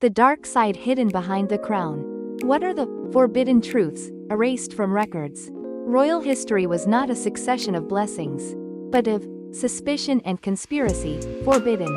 The dark side hidden behind the crown. What are the forbidden truths erased from records? Royal history was not a succession of blessings, but of suspicion and conspiracy, forbidden.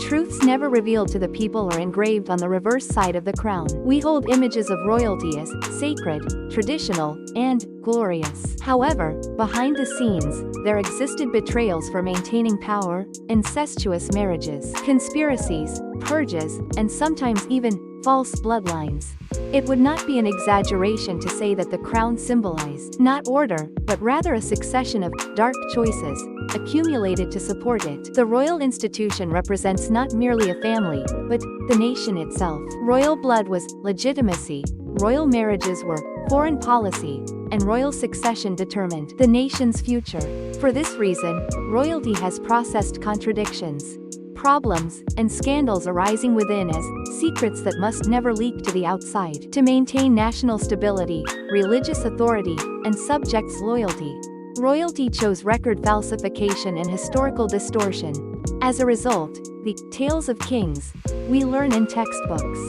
Truths never revealed to the people are engraved on the reverse side of the crown. We hold images of royalty as sacred, traditional, and glorious. However, behind the scenes, there existed betrayals for maintaining power, incestuous marriages, conspiracies, purges, and sometimes even false bloodlines. It would not be an exaggeration to say that the crown symbolized not order, but rather a succession of dark choices accumulated to support it. The royal institution represents not merely a family, but the nation itself. Royal blood was legitimacy, royal marriages were foreign policy, and royal succession determined the nation's future. For this reason, royalty has processed contradictions, problems, and scandals arising within as secrets that must never leak to the outside. To maintain national stability, religious authority, and subjects' loyalty, royalty chose record falsification and historical distortion. As a result, the tales of kings we learn in textbooks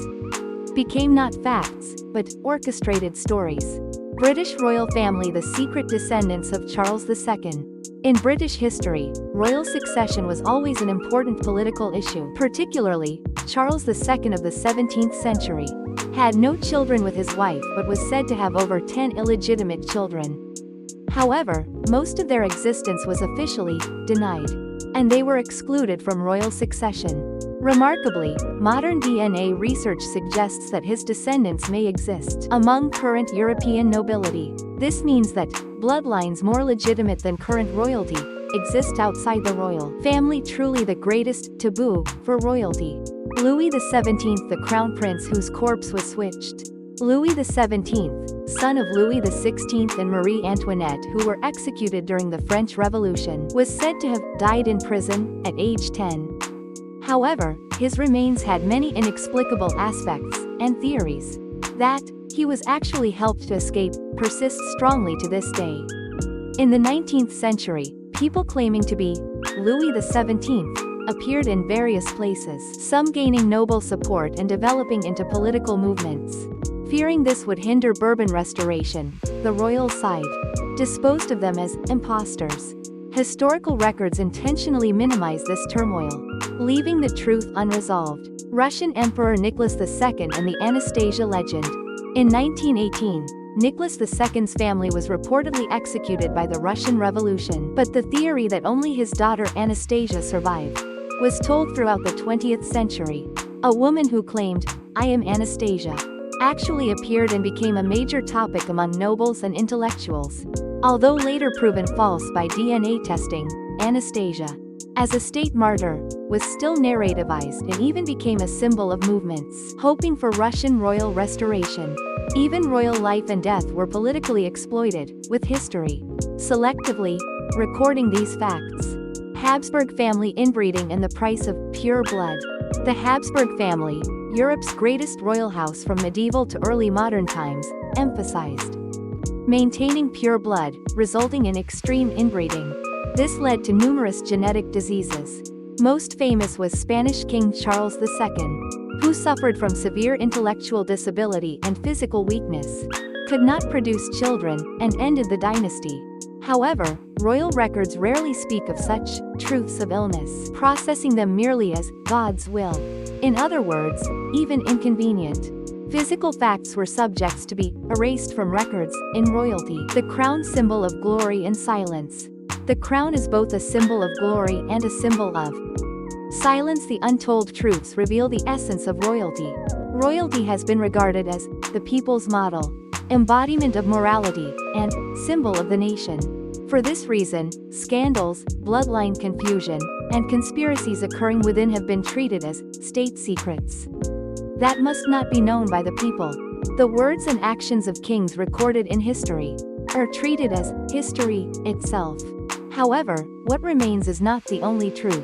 became not facts, but orchestrated stories. British royal family, the secret descendants of Charles II. In British history, royal succession was always an important political issue. Particularly, Charles II of the 17th century had no children with his wife but was said to have over 10 illegitimate children. However, most of their existence was officially denied, and they were excluded from royal succession. Remarkably, modern DNA research suggests that his descendants may exist among current European nobility. This means that bloodlines more legitimate than current royalty exist outside the royal family. Truly the greatest taboo for royalty. Louis XVII, the crown prince whose corpse was switched. Louis XVII, son of Louis XVI and Marie Antoinette, who were executed during the French Revolution, was said to have died in prison at age 10. However, his remains had many inexplicable aspects, and theories that he was actually helped to escape persist strongly to this day. In the 19th century, people claiming to be Louis XVII appeared in various places, some gaining noble support and developing into political movements. Fearing this would hinder Bourbon restoration, the royal side disposed of them as impostors. Historical records intentionally minimize this turmoil, leaving the truth unresolved. Russian Emperor Nicholas II and the Anastasia legend. In 1918, Nicholas II's family was reportedly executed by the Russian Revolution, but the theory that only his daughter Anastasia survived was told throughout the 20th century. A woman who claimed, "I am Anastasia," actually appeared and became a major topic among nobles and intellectuals. Although later proven false by DNA testing, Anastasia, as a state martyr, was still narrativized and even became a symbol of movements hoping for Russian royal restoration. Even royal life and death were politically exploited, with history selectively recording these facts. Habsburg family inbreeding and the price of pure blood. The Habsburg family, Europe's greatest royal house from medieval to early modern times, emphasized maintaining pure blood, resulting in extreme inbreeding. This led to numerous genetic diseases. Most famous was Spanish King Charles II, who suffered from severe intellectual disability and physical weakness, could not produce children, and ended the dynasty. However, royal records rarely speak of such truths of illness, processing them merely as God's will. In other words, even inconvenient physical facts were subjects to be erased from records. In royalty, the crown, symbol of glory and silence. The crown is both a symbol of glory and a symbol of silence. The untold truths reveal the essence of royalty. Royalty has been regarded as the people's model, embodiment of morality, and symbol of the nation. For this reason, scandals, bloodline confusion, and conspiracies occurring within have been treated as state secrets that must not be known by the people. The words and actions of kings recorded in history are treated as history itself. However, what remains is not the only truth.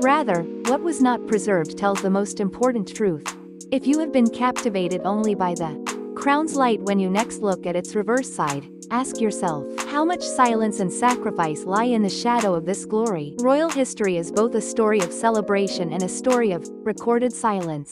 Rather, what was not preserved tells the most important truth. If you have been captivated only by the crown's light when you next look at its reverse side, ask yourself, how much silence and sacrifice lie in the shadow of this glory? Royal history is both a story of celebration and a story of recorded silence.